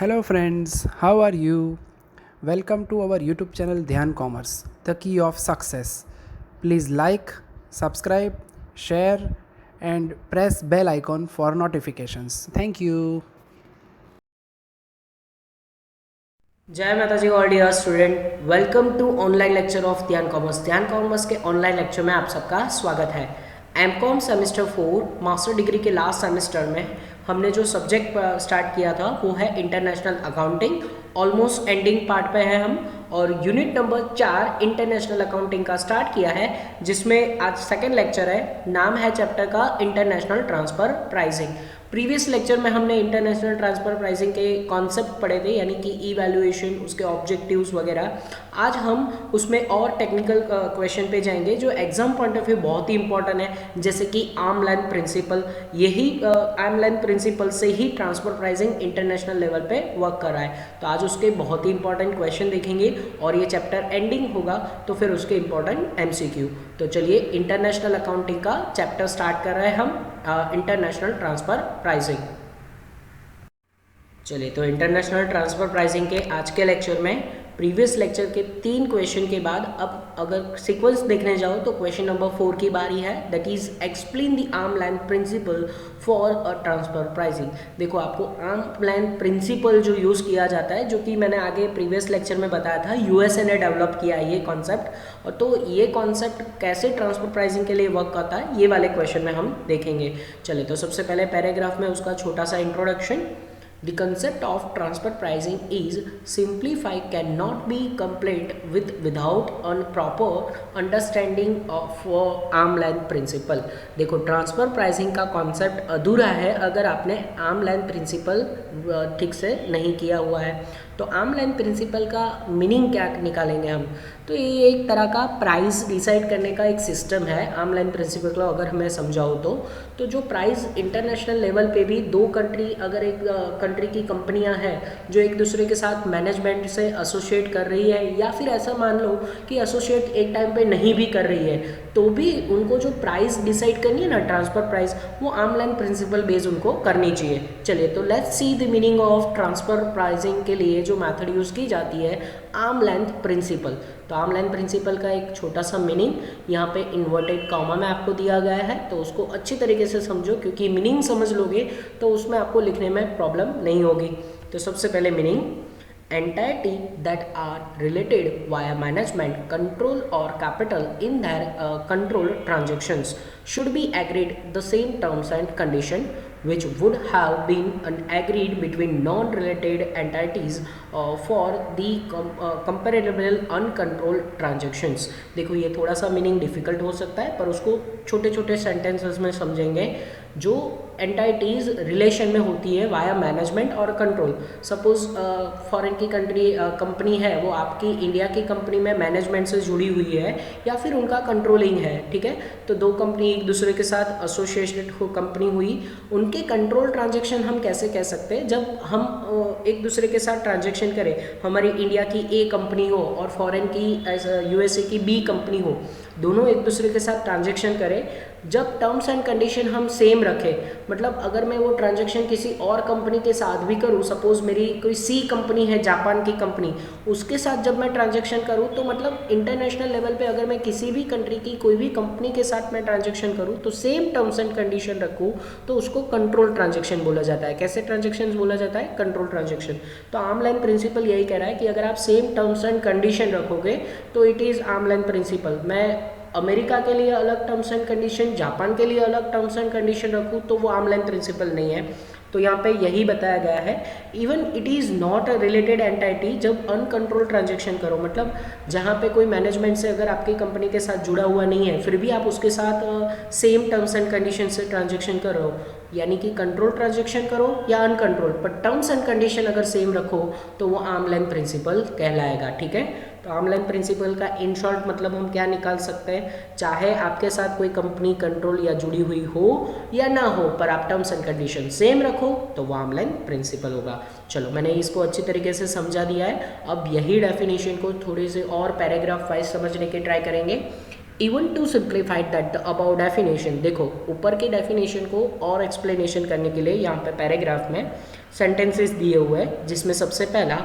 Hello friends, how are you? Welcome to our YouTube channel Dhyan Commerce, the key of success. Please like, subscribe, share and press bell icon for notifications. Thank you. जय माता जी all dear student, welcome to online lecture of Dhyan commerce. Dhyan commerce के online lecture में आप सबका स्वागत है। MCom semester 4 master degree के लास्ट सेमेस्टर में हमने जो सब्जेक्ट स्टार्ट किया था वो है international accounting. Almost ending part पे है हम, और यूनिट नंबर 4 इंटरनेशनल अकाउंटिंग का स्टार्ट किया है, जिसमें आज सेकेंड लेक्चर है। नाम है चैप्टर का international transfer pricing. Previous lecture में हमने इंटरनेशनल ट्रांसफर प्राइसिंग के कॉन्सेप्ट पढ़े थे, यानी कि इवैल्यूएशन, उसके ऑब्जेक्टिव्स वगैरह। आज हम उसमें और टेक्निकल क्वेश्चन पे जाएंगे जो एग्जाम पॉइंट ऑफ व्यू बहुत ही इंपॉर्टेंट है, जैसे कि आर्म लेंथ प्रिंसिपल। यही आर्म लेंथ प्रिंसिपल से ही ट्रांसफर प्राइसिंग इंटरनेशनल लेवल पे वर्क कर रहा है। तो आज उसके बहुत ही इंपॉर्टेंट क्वेश्चन देखेंगे और ये चैप्टर एंडिंग होगा तो फिर उसके इंपॉर्टेंट एमसीक्यू। तो चलिए इंटरनेशनल अकाउंटिंग का चैप्टर स्टार्ट कर रहे हैं हम, इंटरनेशनल ट्रांसफर प्राइसिंग। चलिए, तो इंटरनेशनल ट्रांसफर प्राइसिंग के आज के लेक्चर में प्रीवियस लेक्चर के 3 क्वेश्चन के बाद अब अगर सीक्वेंस देखने जाओ तो क्वेश्चन नंबर 4 की बारी है, that is explain the arm length principle for a transfer pricing. देखो, आपको आर्म लेंथ प्रिंसिपल जो यूज़ किया जाता है, जो कि मैंने आगे प्रीवियस लेक्चर में बताया था, यूएसए ने डेवलप किया है ये कॉन्सेप्ट। और तो ये कॉन्सेप्ट कैसे ट्रांसफर प्राइसिंग के लिए वर्क करता है, ये वाले क्वेश्चन में हम देखेंगे। चलिए, तो सबसे पहले पैराग्राफ में उसका छोटा सा introduction. The concept of transfer pricing is simplified, cannot be complete without a proper understanding of arm length principle। देखो, ट्रांसफर प्राइसिंग का कॉन्सेप्ट अधूरा है अगर आपने आर्म लेंथ प्रिंसिपल ठीक से नहीं किया हुआ है। तो आर्म लेंथ प्रिंसिपल का मीनिंग क्या निकालेंगे हम? तो ये एक तरह का प्राइस डिसाइड करने का एक सिस्टम है आर्म लेंथ प्रिंसिपल का, अगर हमें समझाऊँ तो जो प्राइस इंटरनेशनल लेवल पे भी दो कंट्री, अगर एक कंट्री की कंपनियां हैं जो एक दूसरे के साथ मैनेजमेंट से एसोसिएट कर रही है, या फिर ऐसा मान लो कि एसोसिएट एक टाइम पे नहीं भी कर रही है, तो भी उनको जो प्राइस डिसाइड करनी है ना, ट्रांसफर प्राइस, वो आर्म लेंथ प्रिंसिपल बेस उनको करनी चाहिए। चलिए, तो let's see the meaning of transfer pricing के लिए जो मेथड यूज़ की जाती है, आर्म लेंथ प्रिंसिपल। तो आर्म लेंथ प्रिंसिपल का एक छोटा सा मीनिंग यहाँ पे इन्वर्टेड कॉमा में आपको दिया गया है, तो उसको अच्छी तरीके से समझो, क्योंकि मीनिंग समझ लोगे तो उसमें आपको लिखने में प्रॉब्लम नहीं होगी। तो सबसे पहले meaning, entity that are related via management control or capital in their control transactions should be agreed the same terms and condition which would have been agreed between non-related entities for the comparable uncontrolled transactions। देखो, ये थोड़ा सा meaning difficult हो सकता है, पर उसको छोटे छोटे सेंटेंसेस में समझेंगे। जो एंटाइटीज़ रिलेशन में होती है वाया मैनेजमेंट और कंट्रोल, सपोज फॉरेन की कंपनी है, वो आपकी इंडिया की कंपनी में मैनेजमेंट से जुड़ी हुई है या फिर उनका कंट्रोलिंग है, ठीक है। तो दो कंपनी एक दूसरे के साथ एसोसिएटेड कंपनी हुई, उनके कंट्रोल ट्रांजेक्शन हम कैसे कह सकते हैं? जब हम एक दूसरे के साथ ट्रांजेक्शन करें, हमारी इंडिया की ए कंपनी हो और फॉरेन की यूएसए की बी कंपनी हो, दोनों एक दूसरे के साथ ट्रांजेक्शन करें, जब टर्म्स एंड कंडीशन हम सेम रखें, मतलब अगर मैं वो ट्रांजैक्शन किसी और कंपनी के साथ भी करूँ, सपोज मेरी कोई सी कंपनी है, जापान की कंपनी, उसके साथ जब मैं ट्रांजैक्शन करूँ, तो मतलब इंटरनेशनल लेवल पे अगर मैं किसी भी कंट्री की कोई भी कंपनी के साथ मैं ट्रांजैक्शन करूँ तो सेम टर्म्स एंड कंडीशन रखूँ, तो उसको कंट्रोल ट्रांजैक्शन बोला जाता है। कैसे ट्रांजैक्शन बोला जाता है? Control transaction. तो आर्म लेंथ प्रिंसिपल यही कह रहा है कि अगर आप सेम टर्म्स एंड कंडीशन रखोगे तो it is arm length principle. मैं अमेरिका के लिए अलग टर्म्स एंड कंडीशन, जापान के लिए अलग टर्म्स एंड कंडीशन रखूँ तो वो आर्म लेंथ प्रिंसिपल नहीं है। तो यहाँ पे यही बताया गया है। Even it is not a related entity, जब अनकंट्रोल ट्रांजेक्शन करो, मतलब जहाँ पे कोई मैनेजमेंट से अगर आपकी कंपनी के साथ जुड़ा हुआ नहीं है, फिर भी आप उसके साथ सेम टर्म्स एंड कंडीशन से ट्रांजेक्शन करो, यानी कि कंट्रोल ट्रांजेक्शन करो या अनकंट्रोल, पर टर्म्स एंड कंडीशन अगर सेम रखो तो वो आर्म लेंथ प्रिंसिपल कहलाएगा, ठीक है। तो आर्म लेंथ प्रिंसिपल का इन शॉर्ट मतलब हम क्या निकाल सकते हैं? चाहे आपके साथ कोई कंपनी कंट्रोल या जुड़ी हुई हो या ना हो, पर आप टर्म्स एंड कंडीशन सेम रखो तो वो आर्म लेंथ प्रिंसिपल होगा। चलो, मैंने इसको अच्छी तरीके से समझा दिया है। अब यही डेफिनेशन को थोड़े से और पैराग्राफ वाइज समझने की ट्राई करेंगे। Even to simplified that the above definition, देखो ऊपर की डेफिनेशन को और एक्सप्लेनेशन करने के लिए यहाँ पे पैराग्राफ में सेंटेंसेस दिए हुए हैं, जिसमें सबसे पहला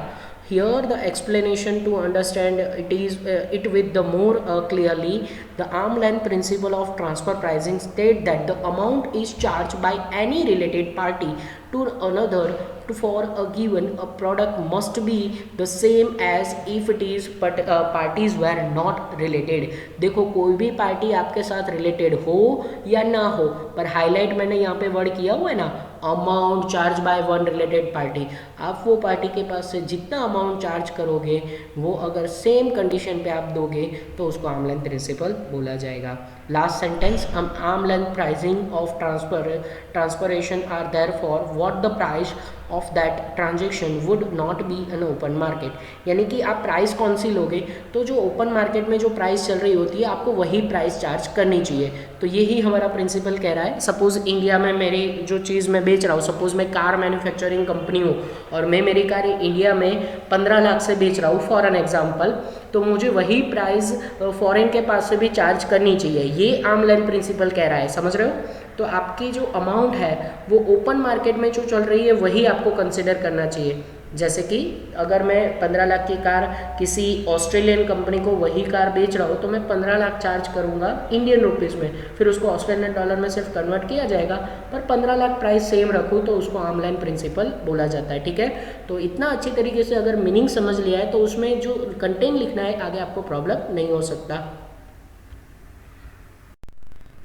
here the explanation to understand it with the more clearly the arm length principle of transfer pricing state that the amount is charged by any related party to another for a given a product must be the same as if it is but parties were not related। देखो कोई भी party आपके साथ related हो या ना हो, पर हाईलाइट मैंने यहाँ पे वर्ड किया हुआ है ना, amount charge by one related party. आप वो पार्टी के पास से जितना अमाउंट चार्ज करोगे वो अगर सेम कंडीशन पे आप दोगे तो उसको आर्म लेंथ प्रिंसिपल बोला जाएगा। Last sentence, arm length pricing of transactions are there for what the price of that transaction would not be an open market, यानी कि आप प्राइस कौन सी लोगे, तो जो ओपन मार्केट में जो प्राइस चल रही होती है आपको वही प्राइस चार्ज करनी चाहिए। तो यही हमारा प्रिंसिपल कह रहा है। सपोज इंडिया में मेरी जो चीज़ मैं बेच रहा हूँ, सपोज मैं कार मैन्युफैक्चरिंग कंपनी हूँ और मैं मेरी कार इंडिया में 15 लाख से बेच रहा हूँ फॉर एन एग्जाम्पल, तो मुझे वही प्राइस फॉरेन के पास से भी चार्ज करनी चाहिए। ये आर्म लेंथ प्रिंसिपल कह रहा है, समझ रहे हो। तो आपकी जो अमाउंट है वो ओपन मार्केट में जो चल रही है वही आपको कंसिडर करना चाहिए। जैसे कि अगर मैं 15 लाख की कार किसी ऑस्ट्रेलियन कंपनी को वही कार बेच रहा हूँ तो मैं 15 लाख चार्ज करूँगा इंडियन रुपीज़ में, फिर उसको ऑस्ट्रेलियन डॉलर में सिर्फ कन्वर्ट किया जाएगा, पर 15 लाख प्राइस सेम रखूँ तो उसको आर्म लेंथ प्रिंसिपल बोला जाता है। ठीक है, तो इतना अच्छी तरीके से अगर मीनिंग समझ लिया है तो उसमें जो कंटेंट लिखना है आगे आपको प्रॉब्लम नहीं हो सकता।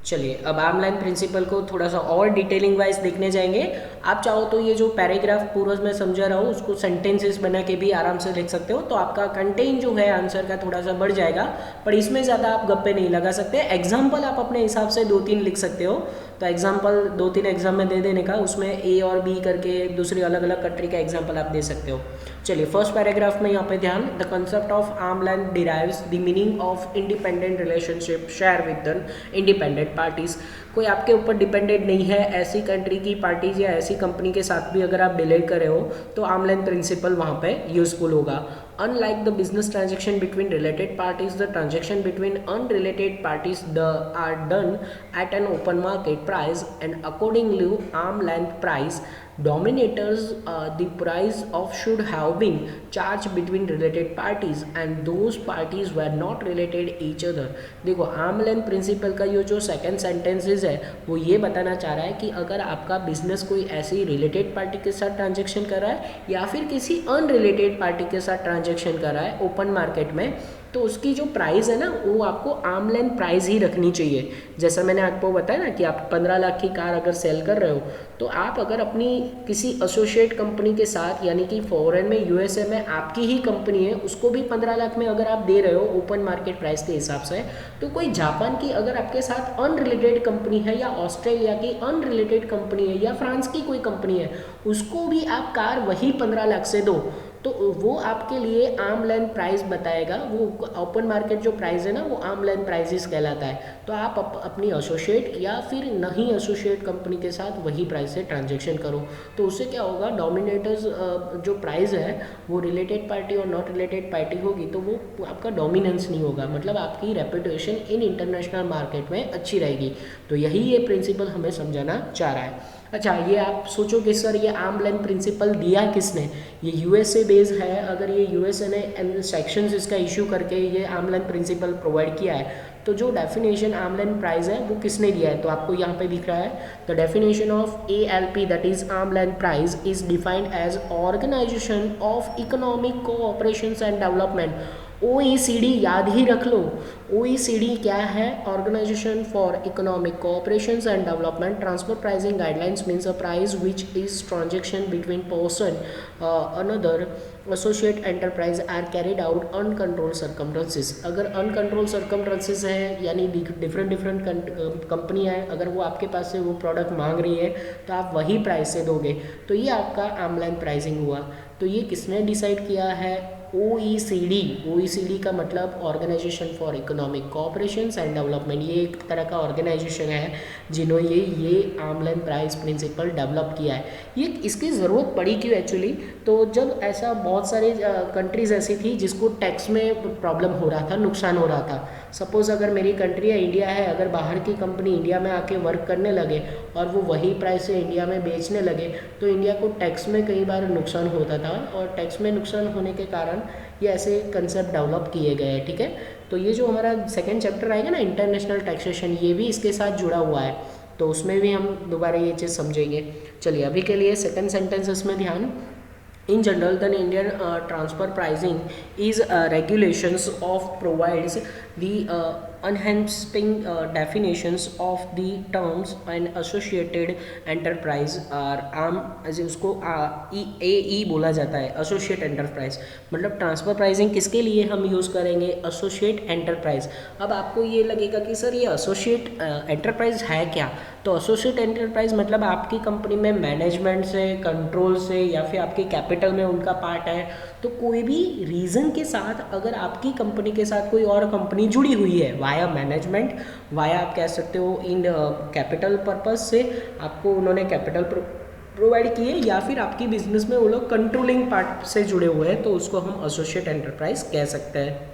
चलिए अब आर्म लेंथ प्रिंसिपल को थोड़ा सा और डिटेलिंग वाइज देखने जाएंगे। आप चाहो तो ये जो पैराग्राफ पूरा मैं समझा रहा हूँ उसको सेंटेंसेस बना के भी आराम से लिख सकते हो, तो आपका कंटेंट जो है आंसर का थोड़ा सा बढ़ जाएगा, पर इसमें ज़्यादा आप गप्पे नहीं लगा सकते। एग्जाम्पल आप अपने हिसाब से 2-3 लिख सकते हो, तो एग्जाम्पल 2-3 एग्जाम में दे देने का, उसमें ए और बी करके दूसरी अलग अलग कंट्री का एग्जाम्पल आप दे सकते हो। चलिए फर्स्ट पैराग्राफ में यहाँ पे ध्यान, the concept of arm length derives the meaning of independent relationship share with the independent parties. कोई आपके ऊपर डिपेंडेंट नहीं है, ऐसी कंट्री की पार्टीज या ऐसी कंपनी के साथ भी अगर आप डील कर रहे हो तो आर्म लेंथ प्रिंसिपल वहाँ पे यूजफुल होगा। Unlike the business transaction between related parties, the transaction between unrelated parties are done at an open market price, and accordingly arm length price dominators the price of should have been charged between related parties and those parties were not related each other। देखो arm length principal का ये जो second sentences है वो ये बताना चाह रहा है कि अगर आपका बिजनेस कोई ऐसी रिलेटेड पार्टी के साथ ट्रांजेक्शन कर रहा है या फिर किसी अनरिलेटेड पार्टी के साथ ट्रांजेक्शन कर रहा है ओपन मार्केट में, तो उसकी जो प्राइस है ना वो आपको आर्म लेंथ प्राइस ही रखनी चाहिए। जैसा मैंने आपको बताया ना कि आप 15 लाख की कार अगर सेल कर रहे हो तो आप अगर अपनी किसी एसोसिएट कंपनी के साथ, यानी कि फॉरेन में यूएसए में आपकी ही कंपनी है, उसको भी 15 लाख में अगर आप दे रहे हो ओपन मार्केट प्राइस के हिसाब से, तो कोई जापान की अगर आपके साथ अनरिलेटेड कंपनी है या ऑस्ट्रेलिया की अनरिलेटेड कंपनी है या फ्रांस की कोई कंपनी है, उसको भी आप कार वही 15 लाख से दो तो वो आपके लिए आर्म लेंथ प्राइस बताएगा। वो ओपन मार्केट जो प्राइस है ना वो आर्म लेंथ प्राइसेस कहलाता है। तो आप अपनी एसोसिएट या फिर नहीं एसोसिएट कंपनी के साथ वही प्राइस से ट्रांजेक्शन करो, तो उससे क्या होगा, डोमिनेटर्स जो प्राइस है वो रिलेटेड पार्टी और नॉट रिलेटेड पार्टी होगी तो वो आपका डोमिनेंस नहीं होगा, मतलब आपकी रेपुटेशन इन इंटरनेशनल मार्केट में अच्छी रहेगी। तो यही ये प्रिंसिपल हमें समझाना चाह रहा है। अच्छा, ये आप सोचो कि सर ये आर्म लेंथ प्रिंसिपल दिया किसने, ये यूएसए बेस्ड है। अगर ये यूएसए ने सेक्शंस इसका इशू करके ये आर्म लेंथ प्रिंसिपल प्रोवाइड किया है, तो जो डेफिनेशन आर्म लेंथ प्राइस है वो किसने दिया है, तो आपको यहाँ पे दिख रहा है the definition of ALP that is arm length price is defined as organisation of economic cooperation and development. OECD याद ही रख लो, OECD क्या है, organisation for economic cooperation and development. Transfer pricing guidelines means a price which is transaction between person another associate enterprise are carried out uncontrolled circumstances. अगर uncontrolled circumstances है यानी different company है, अगर वो आपके पास से वो प्रोडक्ट मांग रही है तो आप वही प्राइस से दोगे, तो ये आपका आर्म लेंथ प्राइसिंग हुआ। तो ये किसने डिसाइड किया है, OECD का मतलब organisation for economic cooperation and development. ये एक तरह का ऑर्गेनाइजेशन है जिन्होंने ये arm length price principle develop किया है। ये इसकी ज़रूरत पड़ी क्यों एक्चुअली, तो जब ऐसा बहुत सारे कंट्रीज़ ऐसी थी जिसको टैक्स में प्रॉब्लम हो रहा था, नुकसान हो रहा था। सपोज़ अगर मेरी कंट्री है इंडिया है, अगर बाहर की कंपनी इंडिया में आके वर्क करने लगे और वो वही प्राइस से इंडिया में बेचने लगे तो इंडिया को टैक्स में कई बार नुकसान होता था, और टैक्स में नुकसान होने के कारण ये ऐसे कंसेप्ट डेवलप किए गए हैं। ठीक है, तो ये जो हमारा सेकेंड चैप्टर आएगा ना इंटरनेशनल टैक्सेशन, ये भी इसके साथ जुड़ा हुआ है, तो उसमें भी हम दोबारा ये चीज़ समझेंगे। चलिए अभी के लिए सेकेंड सेंटेंस में ध्यान। In general, the Indian transfer pricing is regulations of provides the enhancing definitions of the terms and associated enterprise are आम ऐसे उसको ए बोला जाता है, एसोसिएट एंटरप्राइज। मतलब ट्रांसफर प्राइसिंग किसके लिए हम यूज़ करेंगे, एसोसिएट एंटरप्राइज। अब आपको ये लगेगा कि सर ये एसोसिएट एंटरप्राइज है क्या, तो एसोसिएट एंटरप्राइज मतलब आपकी कंपनी में मैनेजमेंट से, कंट्रोल से, या फिर आपके कैपिटल में उनका पार्ट है, तो कोई भी रीज़न के साथ अगर आपकी कंपनी के साथ कोई और कंपनी जुड़ी हुई है वाया मैनेजमेंट, वाया आप कह सकते हो इन कैपिटल पर्पस से आपको उन्होंने कैपिटल प्रोवाइड किए, या फिर आपकी बिजनेस में वो लोग कंट्रोलिंग पार्ट से जुड़े हुए हैं, तो उसको हम एसोसिएट एंटरप्राइज कह सकते हैं।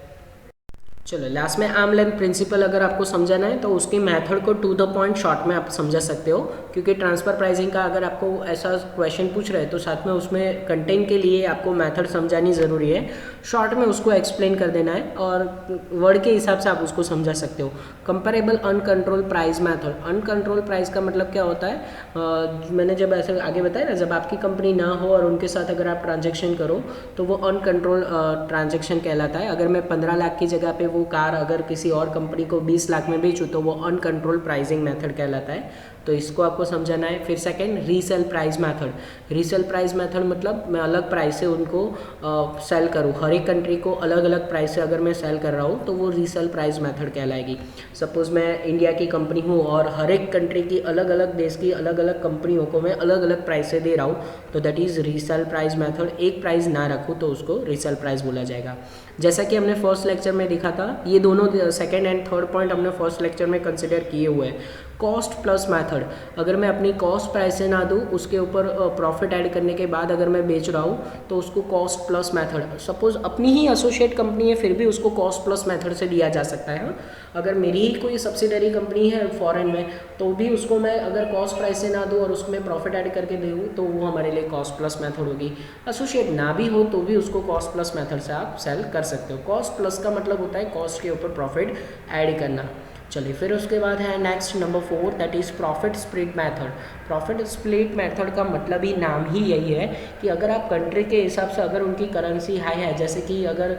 चलो लास्ट में आर्म लेंथ प्रिंसिपल अगर आपको समझाना है तो उसकी मेथड को टू द पॉइंट शॉर्ट में आप समझा सकते हो, क्योंकि ट्रांसफर प्राइसिंग का अगर आपको ऐसा क्वेश्चन पूछ रहे हैं तो साथ में उसमें कंटेंट के लिए आपको मेथड समझानी ज़रूरी है। शॉर्ट में उसको एक्सप्लेन कर देना है और वर्ड के हिसाब से आप उसको समझा सकते हो। Comparable uncontrolled price method, uncontrolled price का मतलब क्या होता है, मैंने जब ऐसे आगे बताया ना, जब आपकी कंपनी ना हो और उनके साथ अगर आप ट्रांजेक्शन करो तो वो अनकंट्रोल ट्रांजेक्शन कहलाता है। अगर मैं 15 लाख की जगह पे वो कार अगर किसी और कंपनी को 20 लाख में बेचूँ तो वो अनकंट्रोल प्राइसिंग मेथड कहलाता है, तो इसको आपको समझाना है। फिर second resale price method, resale price method मतलब मैं अलग प्राइस से उनको सेल करूँ, हर एक कंट्री को अलग अलग प्राइस से अगर मैं सेल कर रहा हूँ तो वो रीसेल प्राइस मेथड कहलाएगी। सपोज़ मैं इंडिया की कंपनी हूँ और हर एक कंट्री की अलग अलग देश की अलग अलग कंपनियों को मैं अलग अलग प्राइस से दे रहा हूँ, तो that is resale price method. एक प्राइस ना रखूँ तो उसको रीसेल प्राइस बोला जाएगा। जैसा कि हमने फर्स्ट लेक्चर में देखा था, ये दोनों सेकेंड एंड थर्ड पॉइंट हमने फर्स्ट लेक्चर में कंसिडर किए हुए हैं। कॉस्ट प्लस मेथड, अगर मैं अपनी कॉस्ट प्राइस से ना दूँ, उसके ऊपर प्रॉफिट ऐड करने के बाद अगर मैं बेच रहा हूँ तो उसको कॉस्ट प्लस मेथड। सपोज़ अपनी ही एसोसिएट कंपनी है फिर भी उसको कॉस्ट प्लस मेथड से दिया जा सकता है। अगर मेरी ही कोई सब्सिडरी कंपनी है फॉरेन में तो भी उसको मैं अगर कॉस्ट प्राइस से ना दूँ और उसमें प्रॉफिट ऐड करके दूँ तो वो हमारे लिए कॉस्ट प्लस मेथड होगी। एसोसिएट ना भी हो तो भी उसको कॉस्ट प्लस मेथड से आप सेल कर सकते हो। कॉस्ट प्लस का मतलब होता है कॉस्ट के ऊपर प्रॉफिट ऐड करना। चलिए फिर उसके बाद है next number 4, that is profit split method. Profit split method का मतलब ही नाम ही यही है कि अगर आप कंट्री के हिसाब से अगर उनकी करेंसी हाई है, जैसे कि अगर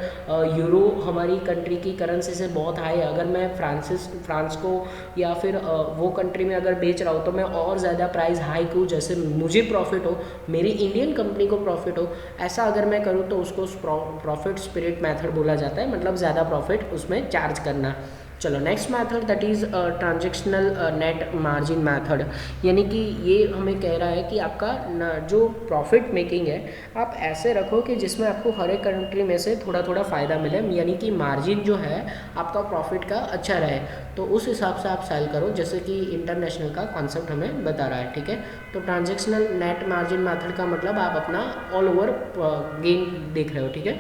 यूरो हमारी कंट्री की करेंसी से बहुत हाई है, अगर मैं फ्रांस को या फिर वो कंट्री में अगर बेच रहा हूँ तो मैं और ज़्यादा प्राइस हाई करूँ, जैसे मुझे प्रॉफिट हो, मेरी इंडियन कंपनी को प्रॉफिट हो, ऐसा अगर मैं करूँ तो उसको प्रॉफिट स्प्लिट मेथड बोला जाता है, मतलब ज़्यादा प्रॉफिट उसमें चार्ज करना। चलो next method that is transactional net margin method, यानी कि ये हमें कह रहा है कि आपका जो प्रॉफिट मेकिंग है आप ऐसे रखो कि जिसमें आपको हर एक कंट्री में से थोड़ा थोड़ा फ़ायदा मिले, यानी कि मार्जिन जो है आपका प्रॉफिट का अच्छा रहे, तो उस हिसाब से आप सेल करो, जैसे कि इंटरनेशनल का कॉन्सेप्ट हमें बता रहा है। ठीक है, तो ट्रांजेक्शनल नेट मार्जिन मेथड का मतलब आप अपना ऑल ओवर गेन देख रहे हो। ठीक है,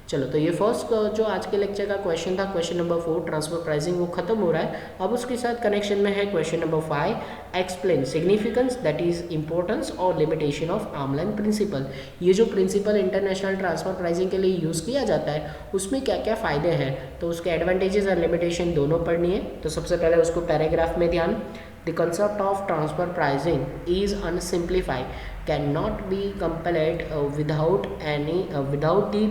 चलो तो ये फर्स्ट जो आज के लेक्चर का क्वेश्चन था, क्वेश्चन नंबर 4 ट्रांसफर प्राइसिंग, वो खत्म हो रहा है। अब उसके साथ कनेक्शन में है question number 5, explain significance that is importance और limitation of arm length principle. ये जो प्रिंसिपल इंटरनेशनल ट्रांसफर प्राइसिंग के लिए यूज़ किया जाता है उसमें क्या क्या फ़ायदे हैं, तो उसके एडवांटेजेस और लिमिटेशन दोनों पढ़नी है। तो सबसे पहले उसको पैराग्राफ में ध्यान। The concept of transfer pricing is unsimplified, cannot be compiled without the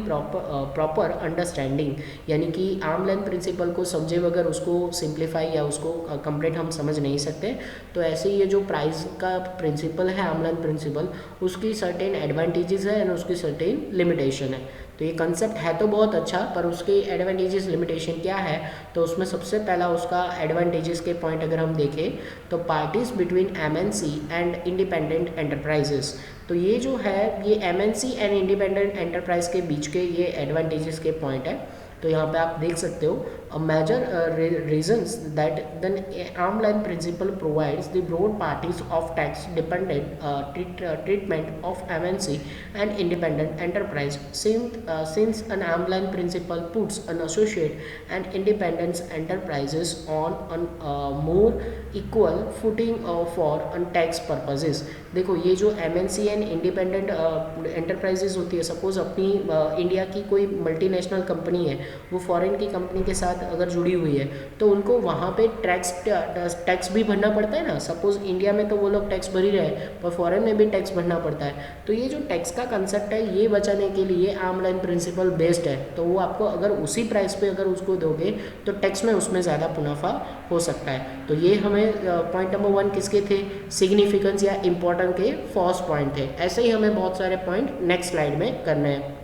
proper understanding, यानी कि आर्म लेंथ प्रिंसिपल को समझे बगैर उसको सिंप्लीफाई या उसको कंप्लीट हम समझ नहीं सकते। तो ऐसे ये जो प्राइस का प्रिंसिपल है आर्म लेंथ प्रिंसिपल, उसकी सर्टेन एडवांटेजेस है एंड उसकी सर्टेन लिमिटेशन है। तो ये कंसेप्ट है तो बहुत अच्छा, पर उसके एडवांटेजेस लिमिटेशन क्या है, तो उसमें सबसे पहला उसका एडवांटेजेस के पॉइंट अगर हम देखें तो parties between MNC and independent enterprises, तो ये जो है ये एमएनसी एंड इंडिपेंडेंट एंटरप्राइज के बीच के ये एडवांटेजेस के पॉइंट है। तो यहाँ पे आप देख सकते हो major reasons that the arm's length principle provides the broad parties of tax dependent treatment of MNC and independent enterprise since an arm's length principle puts an associate and independent enterprises on more equal footing for tax purposes। देखो ये जो MNC and independent enterprises होती है, suppose अपनी India की कोई multinational company है, वो फॉरेन की कंपनी के साथ अगर जुड़ी हुई है तो उनको वहाँ पे टैक्स भी भरना पड़ता है ना। सपोज इंडिया में तो वो लोग टैक्स भर ही रहे हैं, पर फॉरेन में भी टैक्स भरना पड़ता है। तो ये जो टैक्स का कंसेप्ट है ये बचाने के लिए आर्म लाइन प्रिंसिपल बेस्ड है। तो वो आपको अगर उसी प्राइस पे अगर उसको दोगे तो टैक्स में उसमें ज़्यादा मुनाफा हो सकता है। तो ये हमें पॉइंट नंबर 1 किसके थे, सिग्निफिकेंस या इंपॉर्टेंट के फर्स्ट पॉइंट थे। ऐसे ही हमें बहुत सारे पॉइंट नेक्स्ट स्लाइड में करने हैं।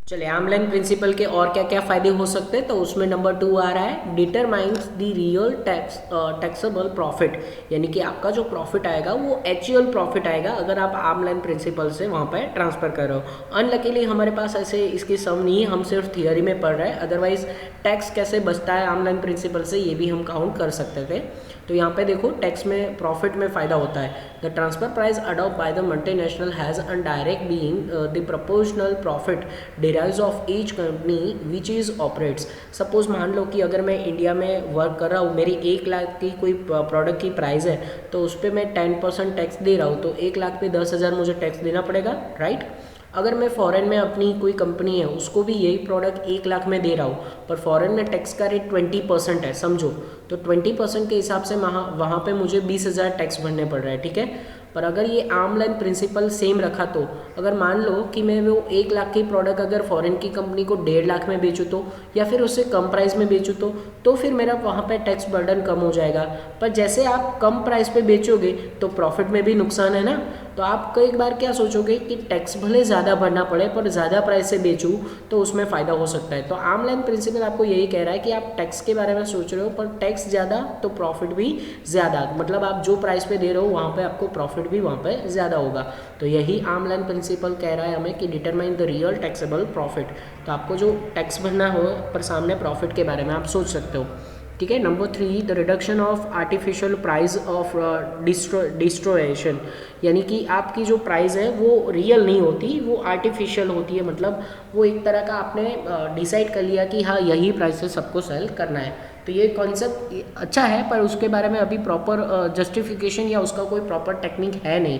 चलिए आर्म लेंथ प्रिंसिपल के और क्या क्या फायदे हो सकते हैं। तो उसमें नंबर 2 आ रहा है determines the real taxable profit, यानी कि आपका जो प्रॉफिट आएगा वो एक्चुअल प्रॉफिट आएगा अगर आप आर्म लेंथ प्रिंसिपल से वहाँ पर ट्रांसफर कर रहे हो। अनलकीली हमारे पास ऐसे इसकी सम नहीं है, हम सिर्फ थियोरी में पढ़ रहे हैं। अदरवाइज टैक्स कैसे बचता है आर्म लेंथ प्रिंसिपल से ये भी हम काउंट कर सकते थे। तो यहाँ पे देखो टैक्स में प्रॉफिट में फ़ायदा होता है। The transfer price adopt by the multinational has an direct being the proportional profit derives of each company which is operates. Suppose मान लो कि अगर मैं इंडिया में वर्क कर रहा हूँ, मेरी 1 लाख की कोई प्रोडक्ट की प्राइस है, तो उस पर मैं 10% टैक्स दे रहा हूँ, तो 1 लाख पे 10,000 मुझे टैक्स देना पड़ेगा, राइट। अगर मैं फ़ॉरेन में अपनी कोई कंपनी है उसको भी यही प्रोडक्ट 1 लाख में दे रहा हूँ, पर फॉरेन में टैक्स का रेट 20% है समझो, तो 20% के हिसाब से वहाँ पे मुझे 20,000 टैक्स भरने पड़ रहा है, ठीक है। पर अगर ये आर्म लेंथ प्रिंसिपल सेम रखा तो अगर मान लो कि मैं वो 1 लाख की प्रोडक्ट अगर फॉरेन की कंपनी को 1.5 लाख में बेचूँ तो, या फिर उससे कम प्राइस में बेचूँ तो फिर मेरा वहाँ पे टैक्स बर्डन कम हो जाएगा। पर जैसे आप कम प्राइस पे बेचोगे तो प्रॉफिट में भी नुकसान है ना। तो आप कई बार क्या सोचोगे कि टैक्स भले ज़्यादा भरना पड़े पर ज़्यादा प्राइस से बेचूँ तो उसमें फ़ायदा हो सकता है। तो आर्म लेंथ प्रिंसिपल आपको यही कह रहा है कि आप टैक्स के बारे में सोच रहे हो पर टैक्स ज़्यादा तो प्रॉफिट भी ज़्यादा, मतलब आप जो प्राइस पे दे रहे हो वहाँ पे आपको प्रॉफिट भी वहाँ पे ज़्यादा होगा। तो यही आर्म लेंथ प्रिंसिपल कह रहा है हमें कि determine the real taxable profit. तो आपको जो टैक्स भरना हो पर सामने प्रॉफिट के बारे में आप सोच सकते हो, ठीक है। Number 3 the reduction of artificial price of distortion, यानी कि आपकी जो प्राइस है वो रियल नहीं होती, वो आर्टिफिशियल होती है। मतलब वो एक तरह का आपने डिसाइड कर लिया कि हाँ यही प्राइस से सबको सेल करना है। तो ये कॉन्सेप्ट अच्छा है पर उसके बारे में अभी प्रॉपर जस्टिफिकेशन या उसका कोई प्रॉपर टेक्निक है नहीं।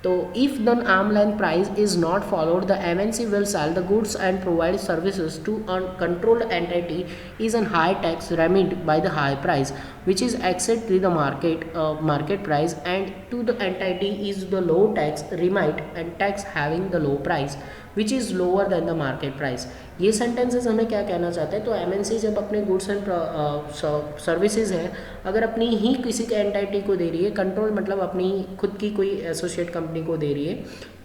तो if the arm length price is not followed, the MNC will sell the goods and provide services to a controlled entity is a high tax remit by the high price which is exceed to the market price, and to the entity is the low tax remit and tax having the low price which is lower than the market price। ये sentences हमें क्या कहना चाहते हैं। तो MNC जब अपने goods and services है अगर अपनी ही किसी के एंटाइटी को दे रही है, कंट्रोल मतलब अपनी खुद की कोई एसोसिएट कंपनी को दे रही है,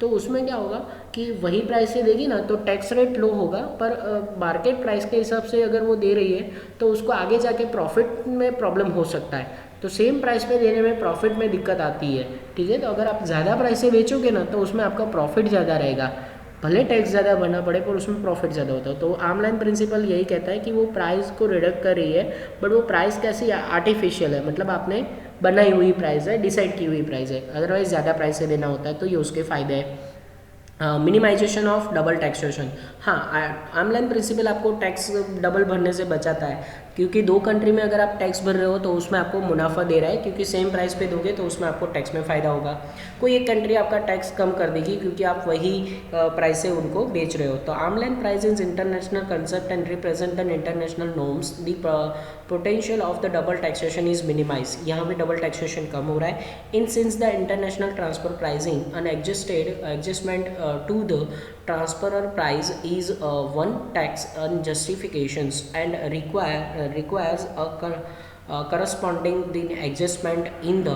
तो उसमें क्या होगा कि वही प्राइस से देगी ना तो टैक्स रेट लो होगा, पर मार्केट प्राइस के हिसाब से अगर वो दे रही है तो उसको आगे जाके प्रॉफिट में प्रॉब्लम हो सकता है। तो सेम प्राइस पे देने में प्रॉफिट में दिक्कत आती है, ठीक है। तो अगर आप ज़्यादा प्राइस से बेचोगे ना तो उसमें आपका प्रॉफिट ज़्यादा रहेगा, भले टैक्स ज़्यादा भरना पड़े पर उसमें प्रॉफिट ज़्यादा होता है। तो आर्म लाइन प्रिंसिपल यही कहता है कि वो प्राइस को रिडक्ट कर रही है, बट वो प्राइस कैसी आर्टिफिशियल है, मतलब आपने बनाई हुई प्राइस है, डिसाइड की हुई प्राइस है। अदरवाइज ज़्यादा प्राइस से देना होता है तो ये उसके फ़ायदे हैं। मिनिमाइजेशन ऑफ डबल टैक्सेशन, हाँ आर्म लाइन प्रिंसिपल आपको टैक्स डबल भरने से बचाता है, क्योंकि 2 कंट्री में अगर आप टैक्स भर रहे हो तो उसमें आपको मुनाफा दे रहा है, क्योंकि सेम प्राइस पे दोगे तो उसमें आपको टैक्स में फ़ायदा होगा। कोई एक कंट्री आपका टैक्स कम कर देगी क्योंकि आप वही प्राइस से उनको बेच रहे हो। तो arm line price is international concept and represent an international norms, the potential of the double taxation is minimise. यहाँ पे डबल टैक्सेशन कम हो रहा है। In since the international transfer pricing an adjustment to the transfer price is one tax and justifications and requires a corresponding the adjustment in the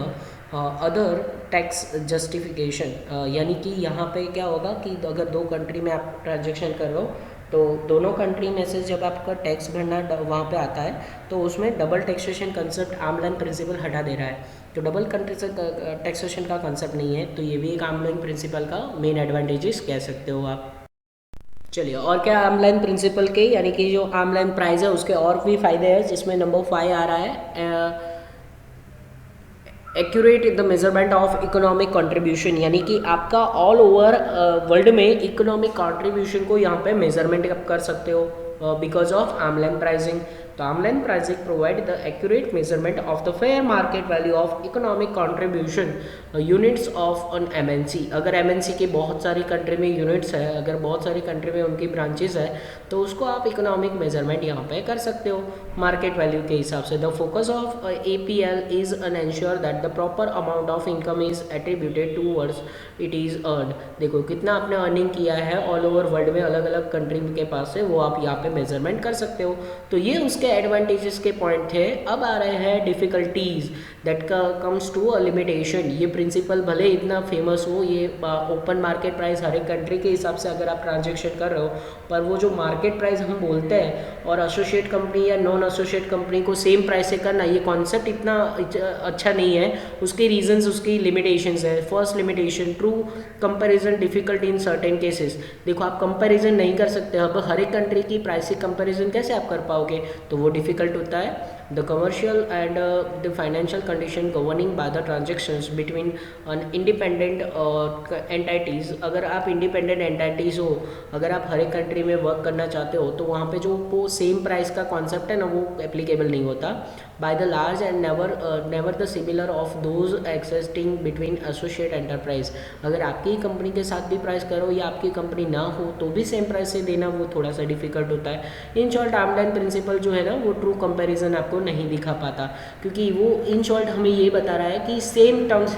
other tax justification, यानी कि यहाँ पे क्या होगा कि अगर दो कंट्री में आप ट्रांजेक्शन कर रहे हो तो दोनों कंट्री में से जब आपका टैक्स भरना वहाँ पे आता है तो उसमें double taxation concept arm line principle हटा दे रहा है। तो डबल कंट्री से टैक्सेशन का कंसेप्ट नहीं है, तो ये भी एक आर्म लाइन प्रिंसिपल का मेन एडवांटेजेस कह सकते हो आप। चलिए, और क्या आर्म लाइन प्रिंसिपल के यानी कि जो आर्म लाइन प्राइस है उसके और भी फायदे हैं, जिसमें नंबर 5 आ रहा है accurate in the measurement of economic contribution, यानी कि आपका ऑल ओवर वर्ल्ड में इकोनॉमिक कंट्रीब्यूशन को यहाँ पे मेजरमेंट आप कर सकते हो because of arm line pricing. तो arm line pricing provide the accurate measurement of the fair market value of economic contribution units of an MNC. अगर एमएनसी के बहुत सारी कंट्री में यूनिट्स है, अगर बहुत सारी कंट्री में उनकी ब्रांचेस है, तो उसको आप इकोनॉमिक मेजरमेंट यहाँ पे कर सकते हो मार्केट वैल्यू के हिसाब से। The focus of APL is an ensure that the proper amount of income is attributed towards it is earn. देखो कितना आपने अर्निंग किया है ऑल ओवर वर्ल्ड में अलग अलग कंट्री के पास से, वो आप यहाँ पे मेजरमेंट कर सकते हो। तो ये उसके एडवांटेजेस के पॉइंट थे। अब आ रहे हैं difficulties that comes to a limitation. ये प्रिंसिपल भले इतना फेमस हो, ये ओपन मार्केट प्राइस हर एक कंट्री के हिसाब से अगर आप ट्रांजेक्शन कर रहे हो, पर वो जो मार्केट प्राइस हम बोलते हैं और एसोसिएट कंपनी या नॉन एसोसिएट कंपनी को सेम प्राइस से करना, ये कॉन्सेप्ट इतना अच्छा नहीं है। उसके रीजंस, उसकी लिमिटेशंस है। First limitation, true comparison difficult in certain cases. देखो आप कंपैरिजन नहीं कर सकते, अब हर एक कंट्री की प्राइस कंपैरिजन कैसे आप कर पाओगे, तो वो डिफिकल्ट होता है। The commercial and the financial condition governing by the transactions between an independent entities। अगर आप independent entities हो, अगर आप हर एक कंट्री में वर्क करना चाहते हो, तो वहाँ पे जो वो सेम प्राइस का कॉन्सेप्ट है ना, वो एप्लीकेबल नहीं होता। by the large and never the similar of those existing between associate enterprise। अगर आपकी कंपनी के साथ भी प्राइस करो या आपकी कंपनी ना हो तो भी सेम प्राइस से देना वो थोड़ा सा डिफिकल्ट होता है। In short arm line principle जो है ना, वो ट्रू कंपैरिजन आपको नहीं दिखा पाता, क्योंकि वो इन शॉर्ट हमें ये बता रहा है कि सेम टर्म्स